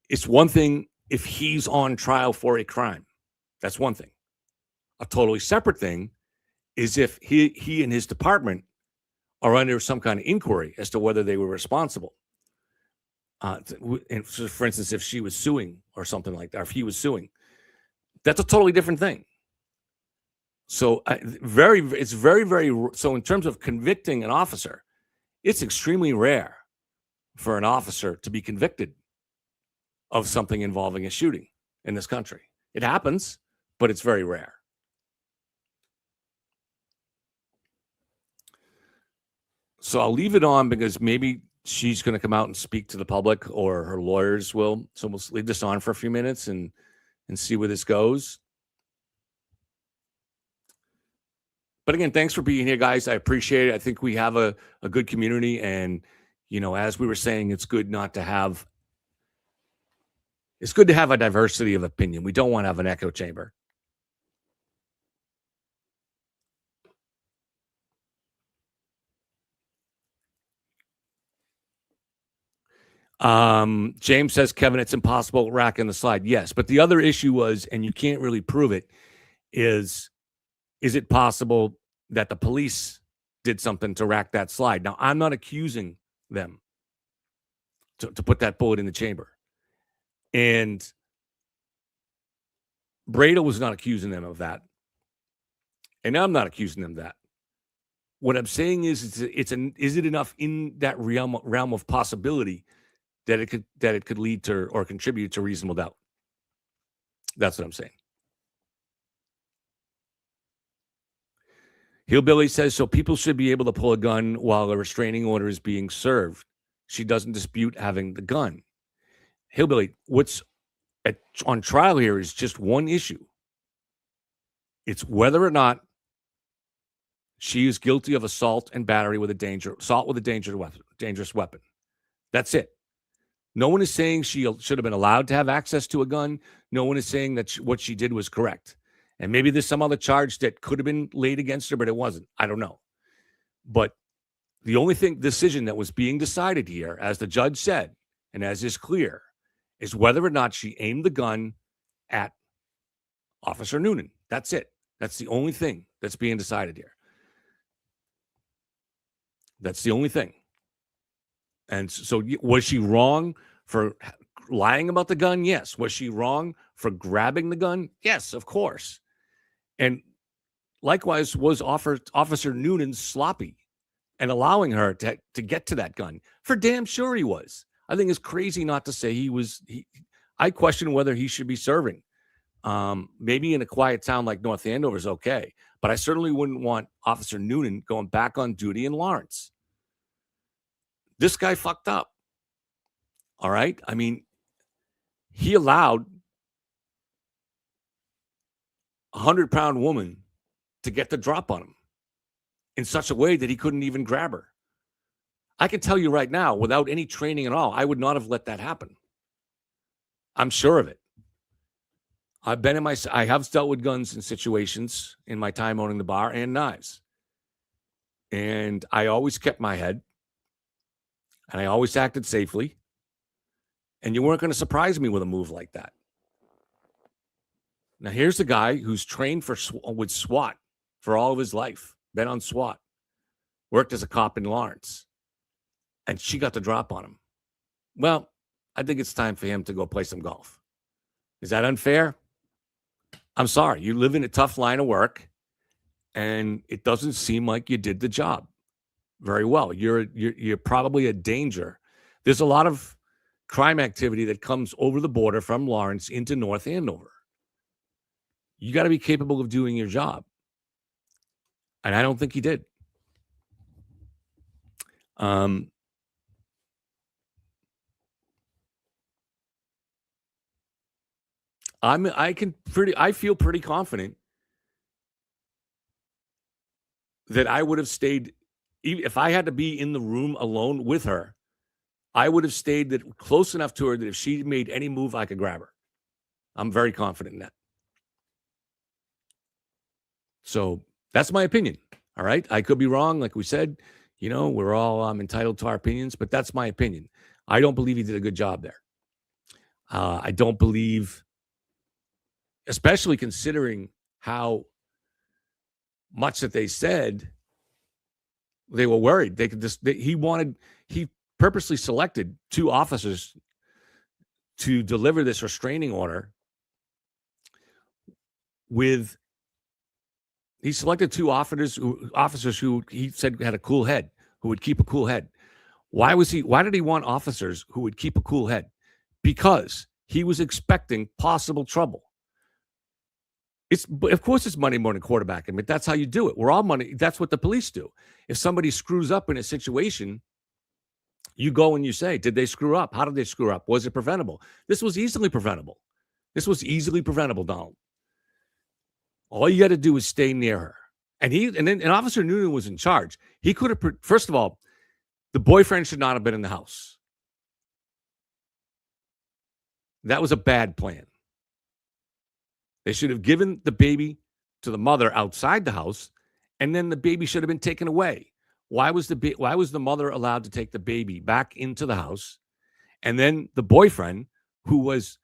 it's one thing if he's on trial for a crime. That's one thing. A totally separate thing is if he and his department are under some kind of inquiry as to whether they were responsible. And for instance, if she was suing or something like that, or if he was suing, that's a totally different thing. So it's very, very, so in terms of convicting an officer, it's extremely rare for an officer to be convicted of something involving a shooting in this country. It happens, but it's very rare. So I'll leave it on because maybe she's going to come out and speak to the public, or her lawyers will. So we'll leave this on for a few minutes and see where this goes. But again, thanks for being here, guys. I appreciate it. I think we have a good community, and as we were saying, it's good to have a diversity of opinion. We don't want to have an echo chamber. James says, Kevin, it's impossible racking the slide. Yes, but the other issue was, and you can't really prove it, is it possible that the police did something to rack that slide? Now, I'm not accusing them to put that bullet in the chamber. And Breda was not accusing them of that. And I'm not accusing them of that. What I'm saying is, is it enough in that realm of possibility that it could lead to or contribute to reasonable doubt? That's what I'm saying. Hillbilly says, so people should be able to pull a gun while a restraining order is being served. She doesn't dispute having the gun. Hillbilly, what's on trial here is just one issue. It's whether or not she is guilty of assault and battery with a dangerous weapon. That's it. No one is saying she should have been allowed to have access to a gun. No one is saying that what she did was correct. And maybe there's some other charge that could have been laid against her, but it wasn't. I don't know. But the only decision that was being decided here, as the judge said, and as is clear, is whether or not she aimed the gun at Officer Noonan. That's it. That's the only thing that's being decided here. That's the only thing. And so was she wrong for lying about the gun? Yes. Was she wrong for grabbing the gun? Yes, of course. And likewise, was Officer Noonan sloppy and allowing her to get to that gun? For damn sure he was. I think it's crazy not to say he was. I question whether he should be serving. Maybe in a quiet town like North Andover is okay, but I certainly wouldn't want Officer Noonan going back on duty in Lawrence. This guy fucked up. All right? I mean, he allowed a 100-pound woman to get the drop on him in such a way that he couldn't even grab her. I can tell you right now, without any training at all, I would not have let that happen. I'm sure of it. I have dealt with guns in situations in my time owning the bar and knives. And I always kept my head. And I always acted safely. And you weren't going to surprise me with a move like that. Now, here's the guy who's trained with SWAT for all of his life, been on SWAT, worked as a cop in Lawrence, and she got the drop on him. Well, I think it's time for him to go play some golf. Is that unfair? I'm sorry. You live in a tough line of work, and it doesn't seem like you did the job very well. You're probably a danger. There's a lot of crime activity that comes over the border from Lawrence into North Andover. You got to be capable of doing your job. And I don't think he did. I feel pretty confident that I would have stayed, if I had to be in the room alone with her, I would have stayed close enough to her that if she made any move, I could grab her. I'm very confident in that. So that's my opinion. All right. I could be wrong. Like we said, we're all entitled to our opinions, but that's my opinion. I don't believe he did a good job there. I don't believe, especially considering how much that they said they were worried. He purposely selected two officers to deliver this restraining order he selected two officers who he said had a cool head, who would keep a cool head. Why did he want officers who would keep a cool head? Because he was expecting possible trouble. Of course it's Monday morning quarterbacking, but that's how you do it. We're all money. That's what the police do. If somebody screws up in a situation, you go and you say, did they screw up? How did they screw up? Was it preventable? This was easily preventable. Donald. All you got to do is stay near her. And Officer Noonan was in charge. He could have, first of all, the boyfriend should not have been in the house. That was a bad plan. They should have given the baby to the mother outside the house, and then the baby should have been taken away. Why was the mother allowed to take the baby back into the house? And then the boyfriend, who was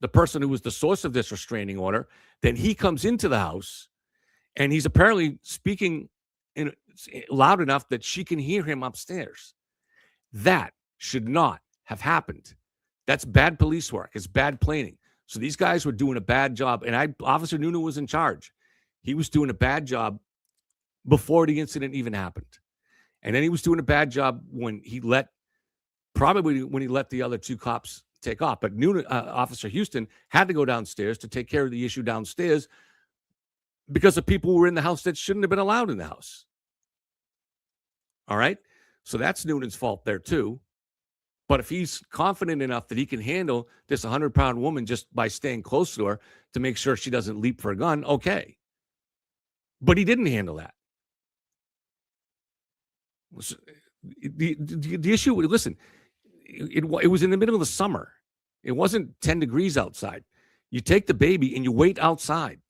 the person who was the source of this restraining order, then he comes into the house and he's apparently speaking loud enough that she can hear him upstairs. That should not have happened. That's bad police work. It's bad planning. So these guys were doing a bad job. And Officer Noonan was in charge. He was doing a bad job before the incident even happened. And then he was doing a bad job when he let the other two cops take off. But Noonan, Officer Houston had to go downstairs to take care of the issue downstairs because the people were in the house that shouldn't have been allowed in the house. All right? So that's Noonan's fault there too. But if he's confident enough that he can handle this 100-pound woman just by staying close to her to make sure she doesn't leap for a gun, okay. But he didn't handle that. The issue, listen, it was in the middle of the summer. It wasn't 10 degrees outside. You take the baby and you wait outside.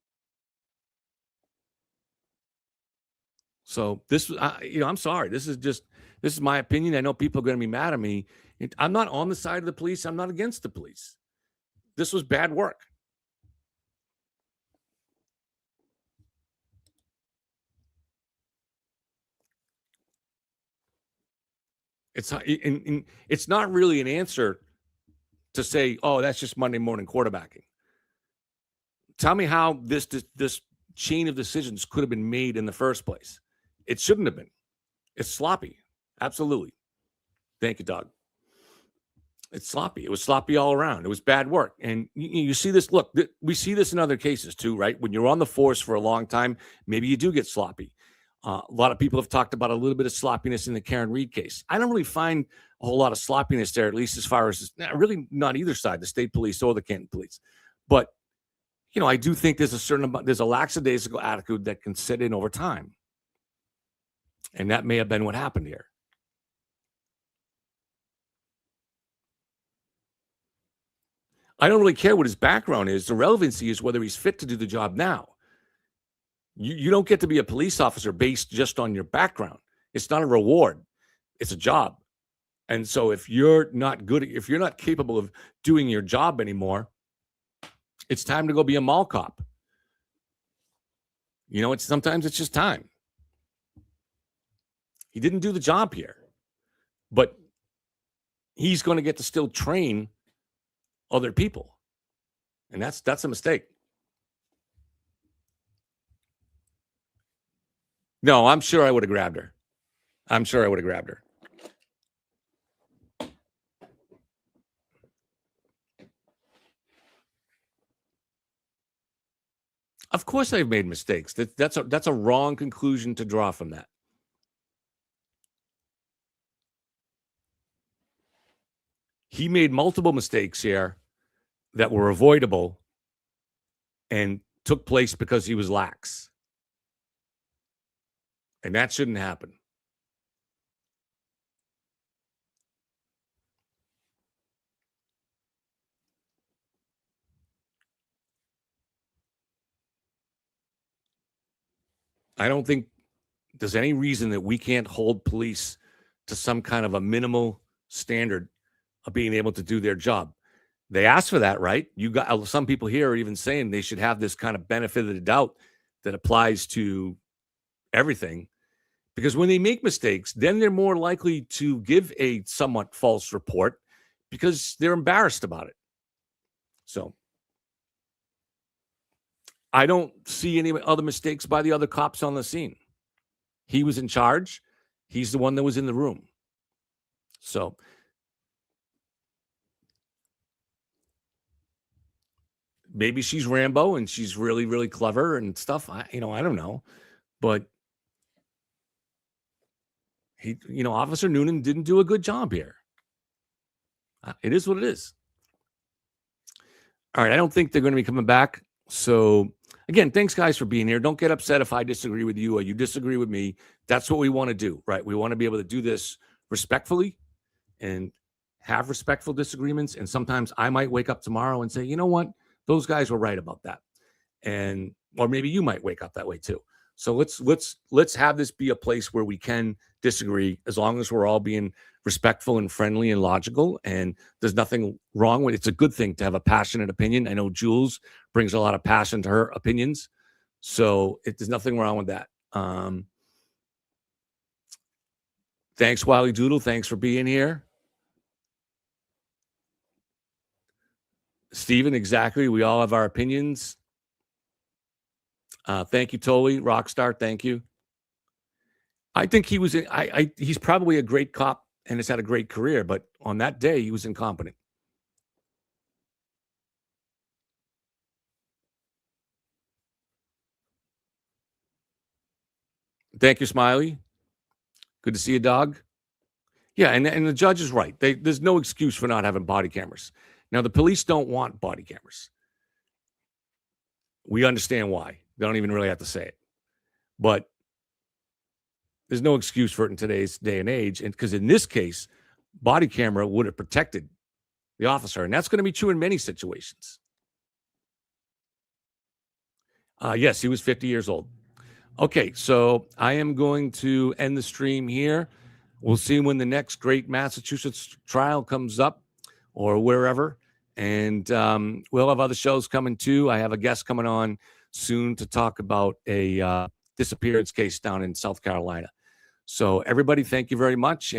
So this, I'm sorry. This is my opinion. I know people are going to be mad at me. I'm not on the side of the police. I'm not against the police. This was bad work. It's not really an answer to say, oh, that's just Monday morning quarterbacking. Tell me how this chain of decisions could have been made in the first place. It shouldn't have been. It's sloppy. Absolutely. Thank you, Doug. It's sloppy. It was sloppy all around. It was bad work. And you see this. Look, we see this in other cases too, right? When you're on the force for a long time, maybe you do get sloppy. A lot of people have talked about a little bit of sloppiness in the Karen Reed case. I don't really find a whole lot of sloppiness there, at least as far as really not either side, the state police or the Canton police. But, I do think there's a lackadaisical attitude that can set in over time. And that may have been what happened here. I don't really care what his background is. The relevancy is whether he's fit to do the job now. You don't get to be a police officer based just on your background. It's not a reward. It's a job. And so if you're not capable of doing your job anymore, it's time to go be a mall cop. Sometimes it's just time. He didn't do the job here, but he's going to get to still train other people. And that's a mistake. No, I'm sure I would have grabbed her. Of course I've made mistakes. That's a wrong conclusion to draw from that. He made multiple mistakes here that were avoidable and took place because he was lax. And that shouldn't happen. I don't think there's any reason that we can't hold police to some kind of a minimal standard of being able to do their job. They asked for that, right? You got some people here are even saying they should have this kind of benefit of the doubt that applies to everything. Because when they make mistakes, then they're more likely to give a somewhat false report because they're embarrassed about it. So I don't see any other mistakes by the other cops on the scene. He was in charge. He's the one that was in the room. So maybe she's Rambo and she's really, really clever and stuff. I don't know. But Officer Noonan didn't do a good job here. It is what it is. All right. I don't think they're going to be coming back. So again, thanks guys for being here. Don't get upset if I disagree with you or you disagree with me. That's what we want to do, right? We want to be able to do this respectfully and have respectful disagreements. And sometimes I might wake up tomorrow and say, you know what? Those guys were right about that. Or maybe you might wake up that way too. So let's have this be a place where we can disagree as long as we're all being respectful and friendly and logical. And there's nothing wrong with it. It's a good thing to have a passionate opinion. I know Jules brings a lot of passion to her opinions. So there's nothing wrong with that. Thanks, Wiley Doodle. Thanks for being here. Stephen, exactly. We all have our opinions. Thank you, Tolley. Rockstar, thank you. I think he was. He's probably a great cop and has had a great career, but on that day, he was incompetent. Thank you, Smiley. Good to see you, dog. Yeah, and the judge is right. There's no excuse for not having body cameras. Now, the police don't want body cameras. We understand why. They don't even really have to say it. But there's no excuse for it in today's day and age. And because in this case, body camera would have protected the officer. And that's going to be true in many situations. Yes, he was 50 years old. Okay, so I am going to end the stream here. We'll see when the next great Massachusetts trial comes up or wherever. And we'll have other shows coming too. I have a guest coming on soon to talk about a disappearance case down in South Carolina. So everybody, thank you very much.